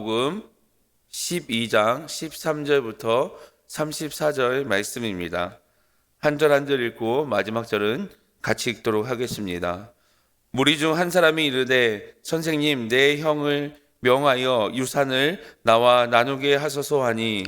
마태복음 12장 13절부터 34절 말씀입니다. 한 절 한 절 읽고 마지막 절은 같이 읽도록 하겠습니다. 무리 중 한 사람이 이르되 선생님 내 형을 명하여 유산을 나와 나누게 하소서 하니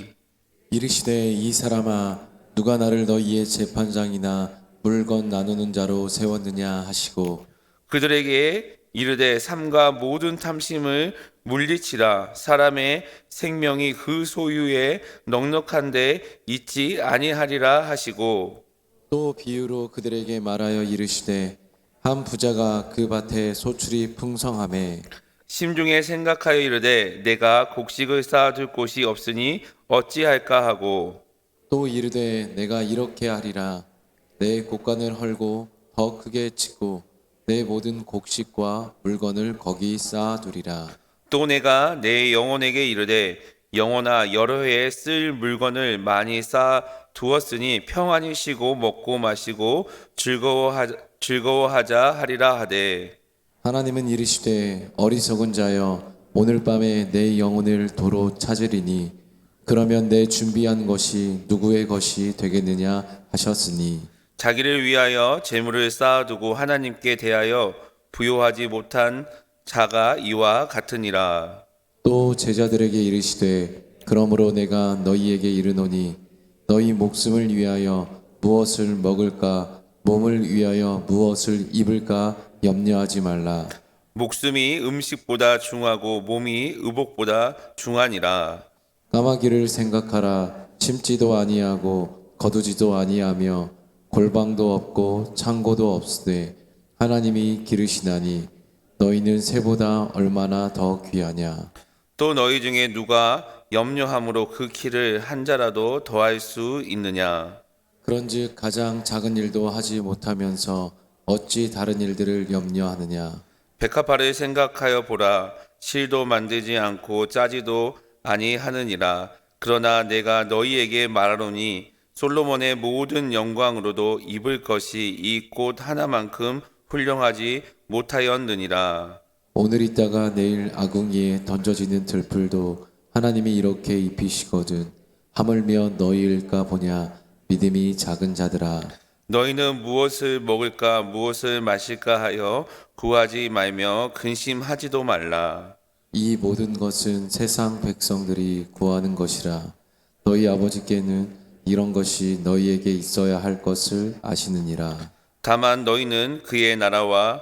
이르시되 이 사람아 누가 나를 너희의 재판장이나 물건 나누는 자로 세웠느냐 하시고 그들에게 이르되 삼가 모든 탐심을 물리치라. 사람의 생명이 그 소유에 넉넉한데 있지 아니하리라 하시고 또 비유로 그들에게 말하여 이르시되 한 부자가 그 밭에 소출이 풍성하매 심중에 생각하여 이르되 내가 곡식을 쌓아둘 곳이 없으니 어찌할까 하고 또 이르되 내가 이렇게 하리라 내 곡간을 헐고 더 크게 치고 내 모든 곡식과 물건을 거기 쌓아두리라. 또 내가 내 영혼에게 이르되 영혼아 여러 해에 쓸 물건을 많이 쌓아 두었으니 평안히 쉬고 먹고 마시고 즐거워하자 하리라 하되 하나님은 이르시되 어리석은 자여 오늘 밤에 내 영혼을 도로 찾으리니 그러면 내 준비한 것이 누구의 것이 되겠느냐 하셨으니 자기를 위하여 재물을 쌓아두고 하나님께 대하여 부요하지 못한 자가 이와 같으니라. 또 제자들에게 이르시되 그러므로 내가 너희에게 이르노니 너희 목숨을 위하여 무엇을 먹을까 몸을 위하여 무엇을 입을까 염려하지 말라. 목숨이 음식보다 중하고 몸이 의복보다 중하니라. 까마귀를 생각하라. 심지도 아니하고 거두지도 아니하며 골방도 없고 창고도 없으되 하나님이 기르시나니 너희는 새보다 얼마나 더 귀하냐. 또 너희 중에 누가 염려함으로 그 키를 한 자라도 더할 수 있느냐. 그런즉 가장 작은 일도 하지 못하면서 어찌 다른 일들을 염려하느냐. 백합화를 생각하여 보라. 실도 만들지 않고 짜지도 아니하느니라. 그러나 내가 너희에게 말하노니 솔로몬의 모든 영광으로도 입을 것이 이 꽃 하나만큼 훌륭하지 못하였느니라. 오늘 있다가 내일 아궁이에 던져지는 들풀도 하나님이 이렇게 입히시거든 하물며 너희일까 보냐. 믿음이 작은 자들아. 너희는 무엇을 먹을까 무엇을 마실까 하여 구하지 말며 근심하지도 말라. 이 모든 것은 세상 백성들이 구하는 것이라. 너희 아버지께는 이런 것이 너희에게 있어야 할 것을 아시느니라. 다만 너희는 그의 나라와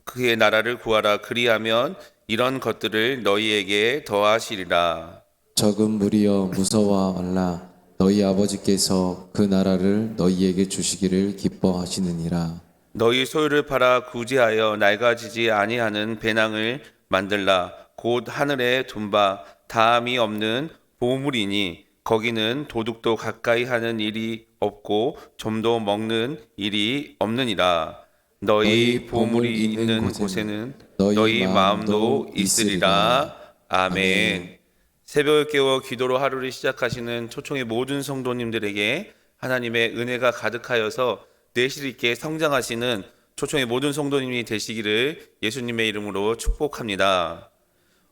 그의 나라를 구하라. 그리하면 이런 것들을 너희에게 더하시리라. 적은 무리여 무서워 말라. 너희 아버지께서 그 나라를 너희에게 주시기를 기뻐하시느니라. 너희 소유를 팔아 구제하여 낡아지지 아니하는 배낭을 만들라. 곧 하늘에 둔바 다함이 없는 보물이니 거기는 도둑도 가까이 하는 일이 없고 좀도 먹는 일이 없느니라. 너희 보물이 있는 곳에는 너희 마음도 있으리라. 아멘. 새벽을 깨워 기도로 하루를 시작하시는 초청의 모든 성도님들에게 하나님의 은혜가 가득하여서 내실 있게 성장하시는 초청의 모든 성도님이 되시기를 예수님의 이름으로 축복합니다.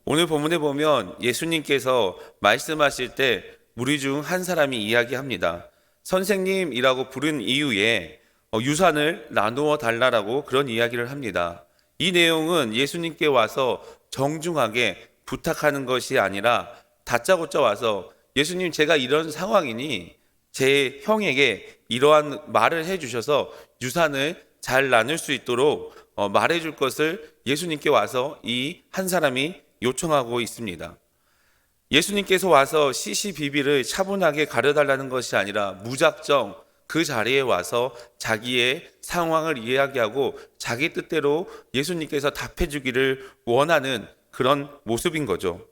오늘 본문에 보면 예수님께서 말씀하실 때 무리 중 한 사람이 이야기합니다. 선생님이라고 부른 이유에 유산을 나누어 달라라고 그런 이야기를 합니다. 이 내용은 예수님께 와서 정중하게 부탁하는 것이 아니라 다짜고짜 와서 예수님 제가 이런 상황이니 제 형에게 이러한 말을 해주셔서 유산을 잘 나눌 수 있도록 말해줄 것을 예수님께 와서 이 한 사람이 요청하고 있습니다. 예수님께서 와서 시시비비를 차분하게 가려달라는 것이 아니라 무작정 그 자리에 와서 자기의 상황을 이야기하고 자기 뜻대로 예수님께서 답해주기를 원하는 그런 모습인 거죠.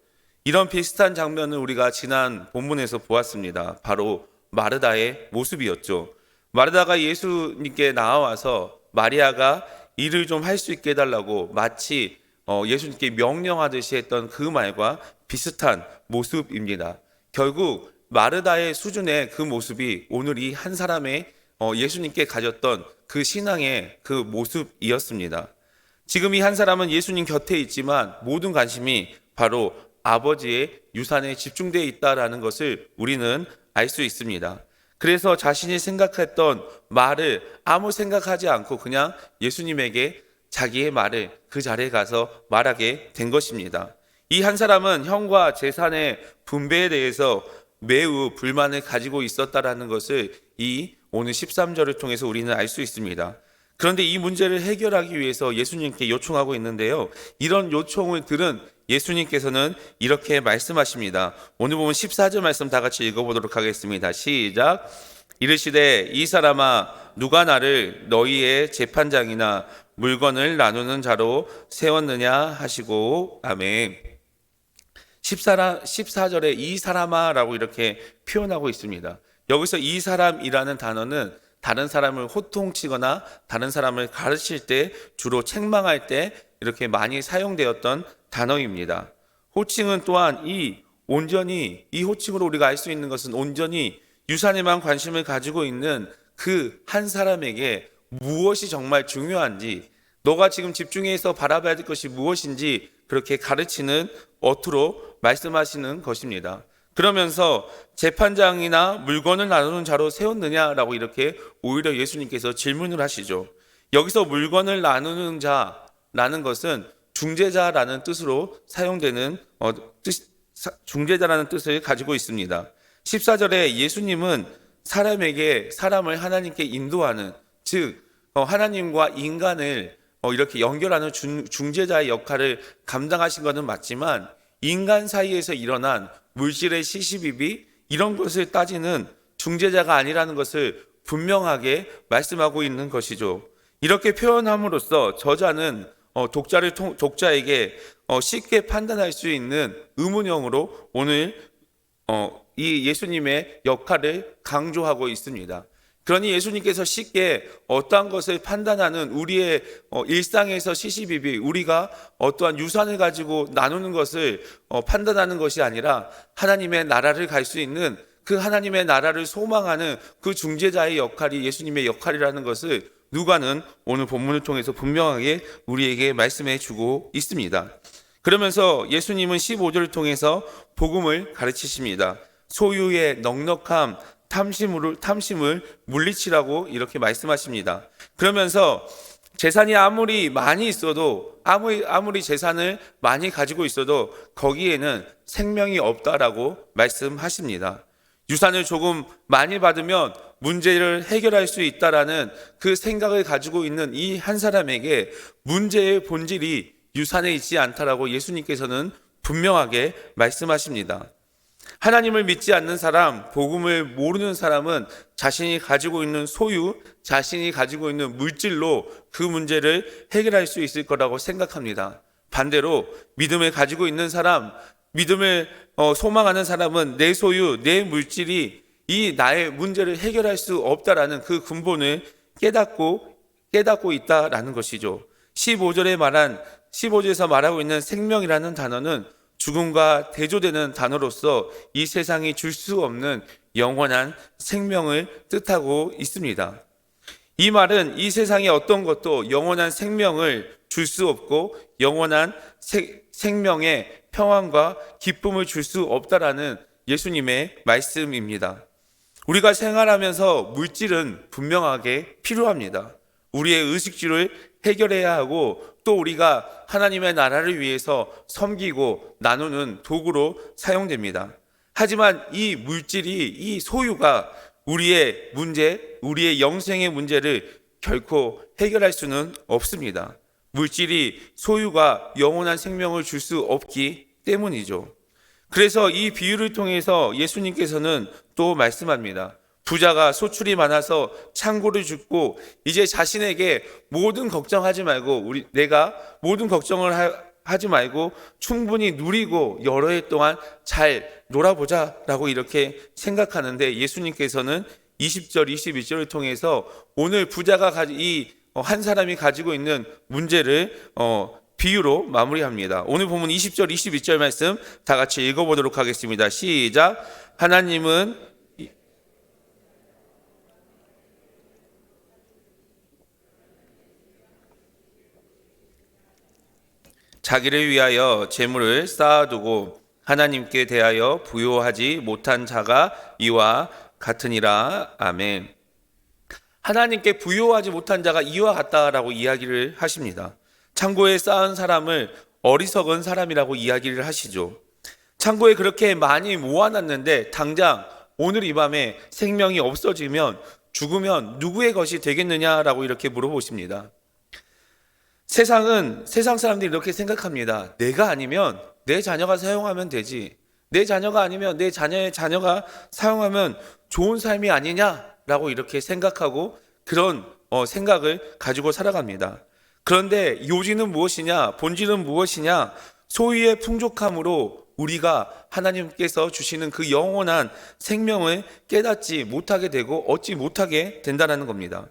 이런 비슷한 장면을 우리가 지난 본문에서 보았습니다. 바로 마르다의 모습이었죠. 마르다가 예수님께 나와서 마리아가 일을 좀 할 수 있게 해달라고 마치 예수님께 명령하듯이 했던 그 말과 비슷한 모습입니다. 결국 마르다의 수준의 그 모습이 오늘 이 한 사람의 예수님께 가졌던 그 신앙의 그 모습이었습니다. 지금 이 한 사람은 예수님 곁에 있지만 모든 관심이 바로 아버지의 유산에 집중되어 있다라는 것을 우리는 알 수 있습니다. 그래서 자신이 생각했던 말을 아무 생각하지 않고 그냥 예수님에게 자기의 말을 그 자리에 가서 말하게 된 것입니다. 이 한 사람은 형과 재산의 분배에 대해서 매우 불만을 가지고 있었다라는 것을 이 오늘 13절을 통해서 우리는 알 수 있습니다. 그런데 이 문제를 해결하기 위해서 예수님께 요청하고 있는데요. 이런 요청을 들은 예수님께서는 이렇게 말씀하십니다. 오늘 보면 14절 말씀 다 같이 읽어보도록 하겠습니다. 시작. 이르시되 이 사람아 누가 나를 너희의 재판장이나 물건을 나누는 자로 세웠느냐 하시고 아멘. 14절에 이 사람아라고 이렇게 표현하고 있습니다. 여기서 이 사람이라는 단어는 다른 사람을 호통치거나 다른 사람을 가르칠 때 주로 책망할 때 이렇게 많이 사용되었던 단어입니다. 호칭은 또한 이 호칭으로 우리가 알 수 있는 것은 온전히 유산에만 관심을 가지고 있는 그 한 사람에게 무엇이 정말 중요한지, 너가 지금 집중해서 바라봐야 될 것이 무엇인지 그렇게 가르치는 어투로 말씀하시는 것입니다. 그러면서 재판장이나 물건을 나누는 자로 세웠느냐라고 이렇게 오히려 예수님께서 질문을 하시죠. 여기서 물건을 나누는 자라는 것은 중재자라는 뜻으로 사용되는 중재자라는 뜻을 가지고 있습니다. 14절에 예수님은 사람을 하나님께 인도하는, 즉 하나님과 인간을 이렇게 연결하는 중재자의 역할을 감당하신 것은 맞지만 인간 사이에서 일어난 물질의 시시비비 이런 것을 따지는 중재자가 아니라는 것을 분명하게 말씀하고 있는 것이죠. 이렇게 표현함으로써 저자는 독자에게 쉽게 판단할 수 있는 의문형으로 오늘 이 예수님의 역할을 강조하고 있습니다. 그러니 예수님께서 쉽게 어떠한 것을 판단하는 우리의 일상에서 시시비비, 우리가 어떠한 유산을 가지고 나누는 것을 판단하는 것이 아니라 하나님의 나라를 갈 수 있는 그 하나님의 나라를 소망하는 그 중재자의 역할이 예수님의 역할이라는 것을 누가는 오늘 본문을 통해서 분명하게 우리에게 말씀해 주고 있습니다. 그러면서 예수님은 15절을 통해서 복음을 가르치십니다. 소유의 넉넉함, 탐심을 물리치라고 이렇게 말씀하십니다. 그러면서 재산이 아무리 많이 있어도 아무리 재산을 많이 가지고 있어도 거기에는 생명이 없다라고 말씀하십니다. 유산을 조금 많이 받으면 문제를 해결할 수 있다라는 그 생각을 가지고 있는 이 한 사람에게 문제의 본질이 유산에 있지 않다라고 예수님께서는 분명하게 말씀하십니다. 하나님을 믿지 않는 사람, 복음을 모르는 사람은 자신이 가지고 있는 소유, 자신이 가지고 있는 물질로 그 문제를 해결할 수 있을 거라고 생각합니다. 반대로 믿음을 가지고 있는 사람, 믿음을 소망하는 사람은 내 소유, 내 물질이 이 나의 문제를 해결할 수 없다라는 그 근본을 깨닫고 있다라는 것이죠. 15절에서 말하고 있는 생명이라는 단어는 죽음과 대조되는 단어로서 이 세상이 줄 수 없는 영원한 생명을 뜻하고 있습니다. 이 말은 이 세상의 어떤 것도 영원한 생명을 줄 수 없고 영원한 생명의 평안과 기쁨을 줄 수 없다라는 예수님의 말씀입니다. 우리가 생활하면서 물질은 분명하게 필요합니다. 우리의 의식주를 해결해야 하고 또 우리가 하나님의 나라를 위해서 섬기고 나누는 도구로 사용됩니다. 하지만 이 물질이, 이 소유가 우리의 영생의 문제를 결코 해결할 수는 없습니다. 물질이, 소유가 영원한 생명을 줄 수 없기 때문이죠. 그래서 이 비유를 통해서 예수님께서는 또 말씀합니다. 부자가 소출이 많아서 창고를 줍고 이제 자신에게 모든 걱정하지 말고 내가 모든 걱정을 하지 말고 충분히 누리고 여러 해 동안 잘 놀아보자라고 이렇게 생각하는데 예수님께서는 20절, 21절을 통해서 오늘 부자가 한 사람이 가지고 있는 문제를 비유로 마무리합니다. 오늘 보면 20절, 21절 말씀 다 같이 읽어보도록 하겠습니다. 시작. 하나님은 자기를 위하여 재물을 쌓아두고 하나님께 대하여 부요하지 못한 자가 이와 같으니라. 아멘. 하나님께 부요하지 못한 자가 이와 같다라고 이야기를 하십니다. 창고에 쌓은 사람을 어리석은 사람이라고 이야기를 하시죠. 창고에 그렇게 많이 모아놨는데 당장 오늘 이 밤에 생명이 없어지면 죽으면 누구의 것이 되겠느냐라고 이렇게 물어보십니다. 세상 사람들이 이렇게 생각합니다. 내가 아니면 내 자녀가 사용하면 되지. 내 자녀가 아니면 내 자녀의 자녀가 사용하면 좋은 삶이 아니냐라고 이렇게 생각하고 그런 생각을 가지고 살아갑니다. 그런데 요지는 무엇이냐? 본질은 무엇이냐? 소유의 풍족함으로 우리가 하나님께서 주시는 그 영원한 생명을 깨닫지 못하게 되고 얻지 못하게 된다는 겁니다.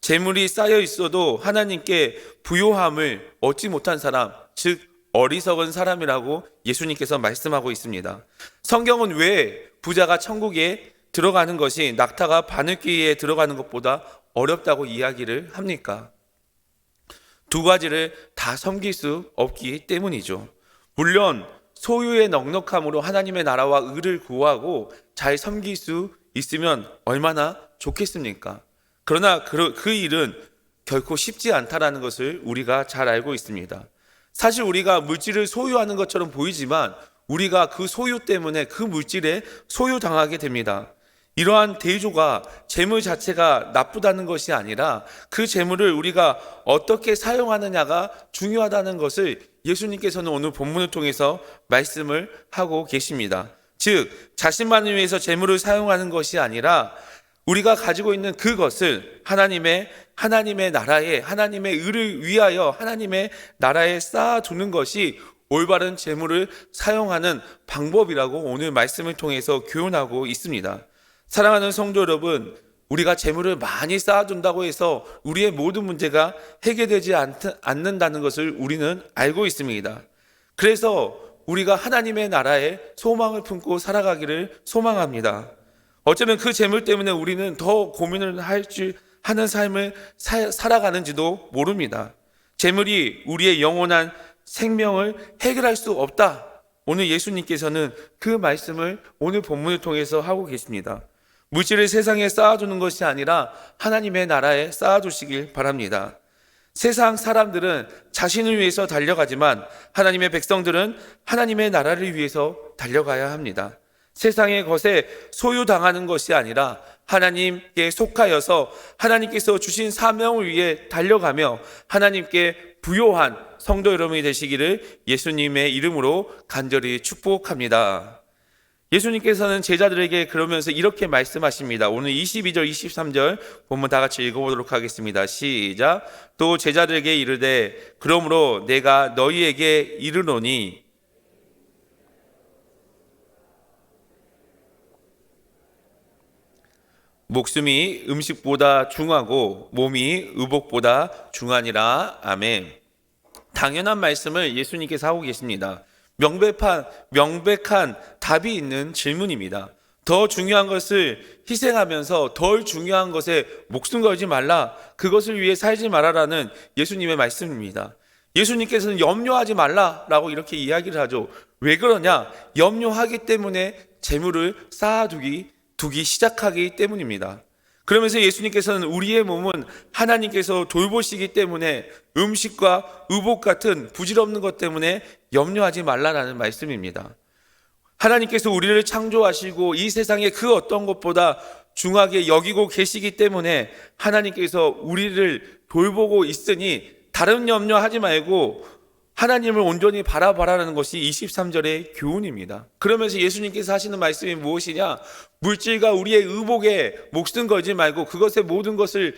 재물이 쌓여 있어도 하나님께 부요함을 얻지 못한 사람, 즉 어리석은 사람이라고 예수님께서 말씀하고 있습니다. 성경은 왜 부자가 천국에 들어가는 것이 낙타가 바늘귀에 들어가는 것보다 어렵다고 이야기를 합니까? 두 가지를 다 섬길 수 없기 때문이죠. 물론 소유의 넉넉함으로 하나님의 나라와 의를 구하고 잘 섬길 수 있으면 얼마나 좋겠습니까? 그러나 그 일은 결코 쉽지 않다라는 것을 우리가 잘 알고 있습니다. 사실 우리가 물질을 소유하는 것처럼 보이지만 우리가 그 소유 때문에 그 물질에 소유당하게 됩니다. 이러한 대조가 재물 자체가 나쁘다는 것이 아니라 그 재물을 우리가 어떻게 사용하느냐가 중요하다는 것을 예수님께서는 오늘 본문을 통해서 말씀을 하고 계십니다. 즉 자신만을 위해서 재물을 사용하는 것이 아니라 우리가 가지고 있는 그것을 하나님의 나라에 하나님의 의를 위하여 하나님의 나라에 쌓아두는 것이 올바른 재물을 사용하는 방법이라고 오늘 말씀을 통해서 교훈하고 있습니다. 사랑하는 성도 여러분, 우리가 재물을 많이 쌓아둔다고 해서 우리의 모든 문제가 해결되지 않는다는 것을 우리는 알고 있습니다. 그래서 우리가 하나님의 나라에 소망을 품고 살아가기를 소망합니다. 어쩌면 그 재물 때문에 우리는 더 고민을 하는 삶을 살아가는지도 모릅니다. 재물이 우리의 영원한 생명을 해결할 수 없다. 오늘 예수님께서는 그 말씀을 오늘 본문을 통해서 하고 계십니다. 물질을 세상에 쌓아두는 것이 아니라 하나님의 나라에 쌓아두시길 바랍니다. 세상 사람들은 자신을 위해서 달려가지만 하나님의 백성들은 하나님의 나라를 위해서 달려가야 합니다. 세상의 것에 소유당하는 것이 아니라 하나님께 속하여서 하나님께서 주신 사명을 위해 달려가며 하나님께 부요한 성도 여러분이 되시기를 예수님의 이름으로 간절히 축복합니다. 예수님께서는 제자들에게 그러면서 이렇게 말씀하십니다. 오늘 22절, 23절 본문 다 같이 읽어보도록 하겠습니다. 시작. 또 제자들에게 이르되 그러므로 내가 너희에게 이르노니 목숨이 음식보다 중하고 몸이 의복보다 중하니라. 아멘. 당연한 말씀을 예수님께서 하고 계십니다. 명백한 답이 있는 질문입니다. 더 중요한 것을 희생하면서 덜 중요한 것에 목숨 걸지 말라, 그것을 위해 살지 말아라는 예수님의 말씀입니다. 예수님께서는 염려하지 말라라고 이렇게 이야기를 하죠. 왜 그러냐? 염려하기 때문에 재물을 쌓아두기 시작하기 때문입니다. 그러면서 예수님께서는 우리의 몸은 하나님께서 돌보시기 때문에 음식과 의복 같은 부질없는 것 때문에 염려하지 말라라는 말씀입니다. 하나님께서 우리를 창조하시고 이 세상에 그 어떤 것보다 중하게 여기고 계시기 때문에 하나님께서 우리를 돌보고 있으니 다른 염려하지 말고 하나님을 온전히 바라봐라는 것이 23절의 교훈입니다. 그러면서 예수님께서 하시는 말씀이 무엇이냐? 물질과 우리의 의복에 목숨 걸지 말고 그것에 모든 것을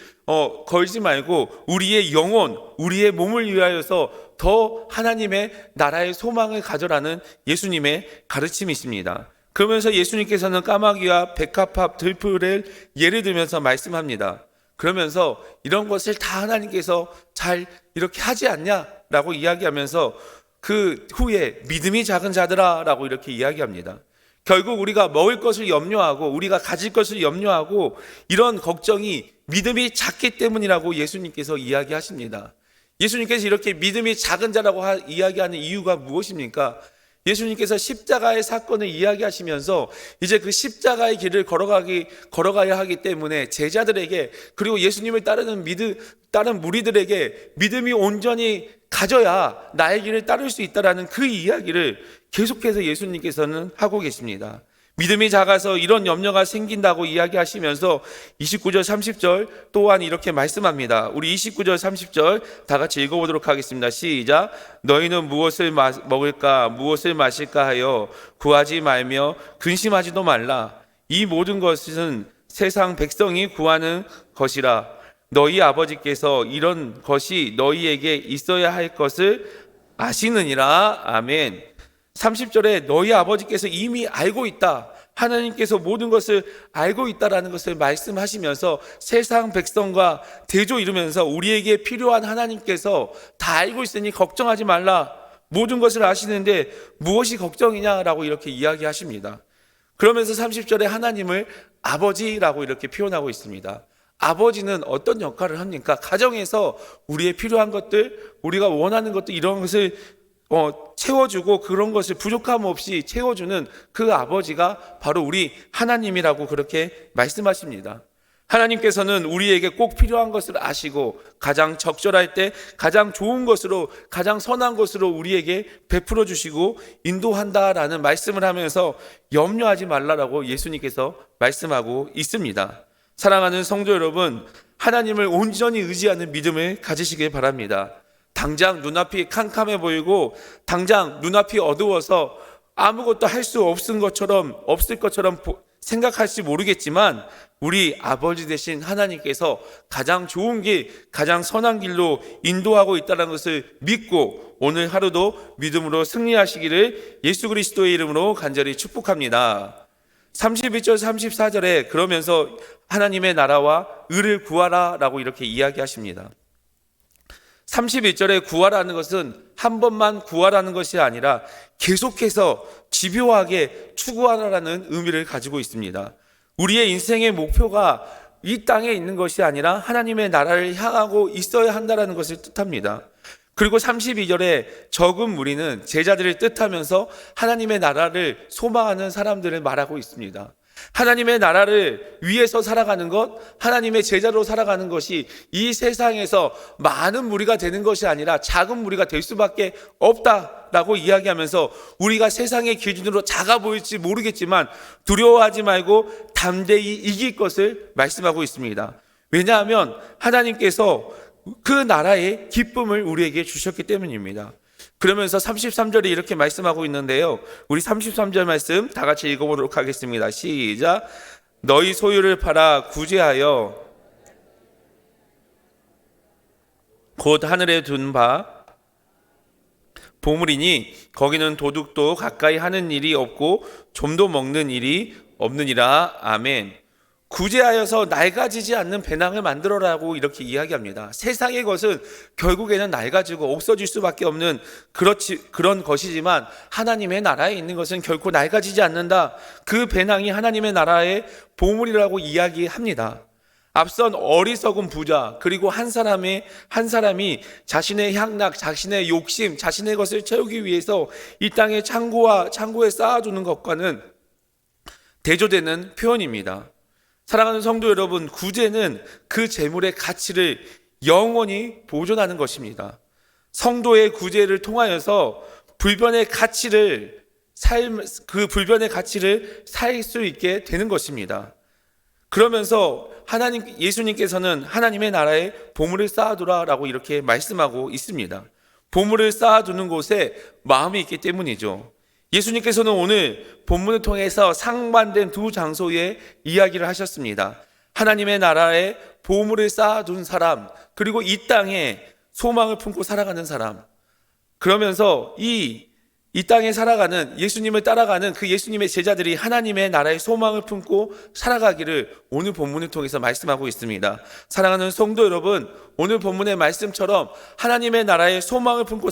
걸지 말고 우리의 영혼, 우리의 몸을 위하여서 더 하나님의 나라의 소망을 가져라는 예수님의 가르침이 있습니다. 그러면서 예수님께서는 까마귀와 백합합, 들풀을 예를 들면서 말씀합니다. 그러면서 이런 것을 다 하나님께서 잘 이렇게 하지 않냐라고 이야기하면서 그 후에 믿음이 작은 자들아 라고 이렇게 이야기합니다. 결국 우리가 먹을 것을 염려하고 우리가 가질 것을 염려하고 이런 걱정이 믿음이 작기 때문이라고 예수님께서 이야기하십니다. 예수님께서 이렇게 믿음이 작은 자라고 이야기하는 이유가 무엇입니까? 예수님께서 십자가의 사건을 이야기하시면서 이제 그 십자가의 길을 걸어가야 하기 때문에 제자들에게, 그리고 예수님을 따른 무리들에게 믿음이 온전히 가져야 나의 길을 따를 수 있다라는 그 이야기를 계속해서 예수님께서는 하고 계십니다. 믿음이 작아서 이런 염려가 생긴다고 이야기하시면서 29절 30절 또한 이렇게 말씀합니다. 우리 29절 30절 다 같이 읽어보도록 하겠습니다. 시작. 너희는 무엇을 먹을까 무엇을 마실까 하여 구하지 말며 근심하지도 말라. 이 모든 것은 세상 백성이 구하는 것이라. 너희 아버지께서 이런 것이 너희에게 있어야 할 것을 아시느니라. 아멘. 30절에 너희 아버지께서 이미 알고 있다. 하나님께서 모든 것을 알고 있다라는 것을 말씀하시면서 세상 백성과 대조 이루면서 우리에게 필요한 하나님께서 다 알고 있으니 걱정하지 말라. 모든 것을 아시는데 무엇이 걱정이냐라고 이렇게 이야기하십니다. 그러면서 30절에 하나님을 아버지라고 이렇게 표현하고 있습니다. 아버지는 어떤 역할을 합니까? 가정에서 우리의 필요한 것들, 우리가 원하는 것들, 이런 것을 채워주고 그런 것을 부족함 없이 채워주는 그 아버지가 바로 우리 하나님이라고 그렇게 말씀하십니다. 하나님께서는 우리에게 꼭 필요한 것을 아시고 가장 적절할 때 가장 좋은 것으로, 가장 선한 것으로 우리에게 베풀어 주시고 인도한다라는 말씀을 하면서 염려하지 말라라고 예수님께서 말씀하고 있습니다. 사랑하는 성도 여러분, 하나님을 온전히 의지하는 믿음을 가지시길 바랍니다. 당장 눈앞이 캄캄해 보이고 당장 눈앞이 어두워서 아무것도 할 수 없을 것처럼 생각할지 모르겠지만 우리 아버지 되신 하나님께서 가장 좋은 길, 가장 선한 길로 인도하고 있다는 것을 믿고 오늘 하루도 믿음으로 승리하시기를 예수 그리스도의 이름으로 간절히 축복합니다. 31절 34절에 그러면서 하나님의 나라와 의를 구하라 라고 이렇게 이야기하십니다. 31절에 구하라는 것은 한 번만 구하라는 것이 아니라 계속해서 집요하게 추구하라는 의미를 가지고 있습니다. 우리의 인생의 목표가 이 땅에 있는 것이 아니라 하나님의 나라를 향하고 있어야 한다는 것을 뜻합니다. 그리고 32절에 적은 무리는 제자들을 뜻하면서 하나님의 나라를 소망하는 사람들을 말하고 있습니다. 하나님의 나라를 위해서 살아가는 것, 하나님의 제자로 살아가는 것이 이 세상에서 많은 무리가 되는 것이 아니라 작은 무리가 될 수밖에 없다라고 이야기하면서 우리가 세상의 기준으로 작아 보일지 모르겠지만 두려워하지 말고 담대히 이길 것을 말씀하고 있습니다. 왜냐하면 하나님께서 그 나라의 기쁨을 우리에게 주셨기 때문입니다. 그러면서 33절에 이렇게 말씀하고 있는데요. 우리 33절 말씀 다 같이 읽어보도록 하겠습니다. 시작. 너희 소유를 팔아 구제하여 곧 하늘에 둔 바 보물이니 거기는 도둑도 가까이 하는 일이 없고 좀도 먹는 일이 없느니라. 아멘. 구제하여서 낡아지지 않는 배낭을 만들어라고 이렇게 이야기합니다. 세상의 것은 결국에는 낡아지고 없어질 수밖에 없는 그런 것이지만 하나님의 나라에 있는 것은 결코 낡아지지 않는다. 그 배낭이 하나님의 나라의 보물이라고 이야기합니다. 앞선 어리석은 부자, 그리고 한 사람이 자신의 향락, 자신의 욕심, 자신의 것을 채우기 위해서 이 땅에 창고에 쌓아두는 것과는 대조되는 표현입니다. 사랑하는 성도 여러분, 구제는 그 재물의 가치를 영원히 보존하는 것입니다. 성도의 구제를 통하여서 불변의 가치를 살 수 있게 되는 것입니다. 그러면서 예수님께서는 하나님의 나라에 보물을 쌓아두라라고 이렇게 말씀하고 있습니다. 보물을 쌓아두는 곳에 마음이 있기 때문이죠. 예수님께서는 오늘 본문을 통해서 상반된 두 장소의 이야기를 하셨습니다. 하나님의 나라에 보물을 쌓아둔 사람, 그리고 이 땅에 소망을 품고 살아가는 사람. 그러면서 이 땅에 살아가는 예수님을 따라가는 그 예수님의 제자들이 하나님의 나라의 소망을 품고 살아가기를 오늘 본문을 통해서 말씀하고 있습니다. 사랑하는 성도 여러분, 오늘 본문의 말씀처럼 하나님의 나라의 소망을 품고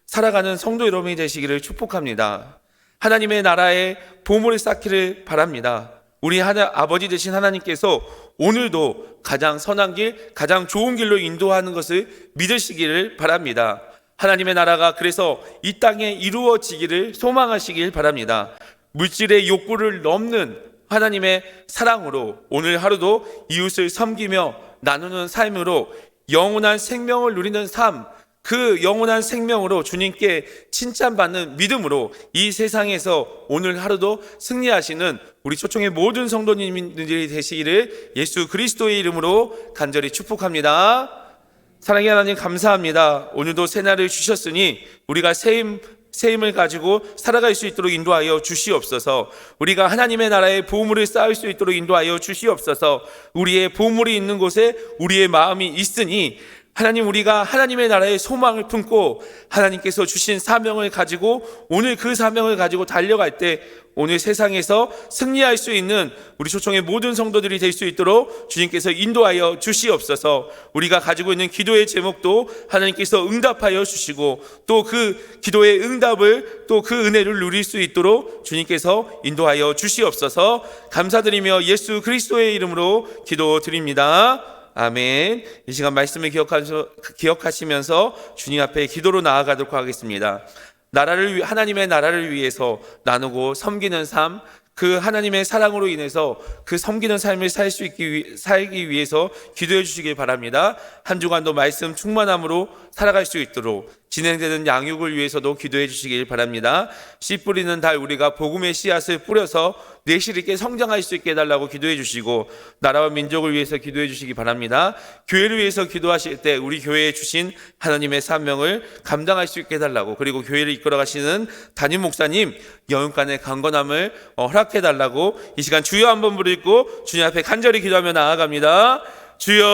살아가는 성도 여러분이 되시기를 축복합니다. 하나님의 나라에 보물을 쌓기를 바랍니다. 우리 아버지 되신 하나님께서 오늘도 가장 선한 길, 가장 좋은 길로 인도하는 것을 믿으시기를 바랍니다. 하나님의 나라가 그래서 이 땅에 이루어지기를 소망하시길 바랍니다. 물질의 욕구를 넘는 하나님의 사랑으로 오늘 하루도 이웃을 섬기며 나누는 삶으로 영원한 생명을 누리는 삶, 그 영원한 생명으로 주님께 칭찬받는 믿음으로 이 세상에서 오늘 하루도 승리하시는 우리 초청의 모든 성도님들이 되시기를 예수 그리스도의 이름으로 간절히 축복합니다. 사랑의 하나님 감사합니다. 오늘도 새날을 주셨으니 우리가 새 힘을 가지고 살아갈 수 있도록 인도하여 주시옵소서. 우리가 하나님의 나라의 보물을 쌓을 수 있도록 인도하여 주시옵소서. 우리의 보물이 있는 곳에 우리의 마음이 있으니 하나님, 우리가 하나님의 나라의 소망을 품고 하나님께서 주신 사명을 가지고 오늘 그 사명을 가지고 달려갈 때 오늘 세상에서 승리할 수 있는 우리 초청의 모든 성도들이 될 수 있도록 주님께서 인도하여 주시옵소서. 우리가 가지고 있는 기도의 제목도 하나님께서 응답하여 주시고 또 그 기도의 응답을 또 그 은혜를 누릴 수 있도록 주님께서 인도하여 주시옵소서. 감사드리며 예수 그리스도의 이름으로 기도드립니다. 아멘. 이 시간 말씀을 기억하시면서 주님 앞에 기도로 나아가도록 하겠습니다. 하나님의 나라를 위해서 나누고 섬기는 삶, 그 하나님의 사랑으로 인해서 그 섬기는 삶을 살기 위해서 기도해 주시길 바랍니다. 한 주간도 말씀 충만함으로 살아갈 수 있도록 진행되는 양육을 위해서도 기도해 주시길 바랍니다. 씨 뿌리는 달 우리가 복음의 씨앗을 뿌려서 내실 있게 성장할 수 있게 해달라고 기도해 주시고 나라와 민족을 위해서 기도해 주시기 바랍니다. 교회를 위해서 기도하실 때 우리 교회에 주신 하나님의 사명을 감당할 수 있게 해달라고, 그리고 교회를 이끌어 가시는 담임 목사님 영육간의 강건함을 허락해 달라고 이 시간 주여 한번 부르고 주님 앞에 간절히 기도하며 나아갑니다. 주여.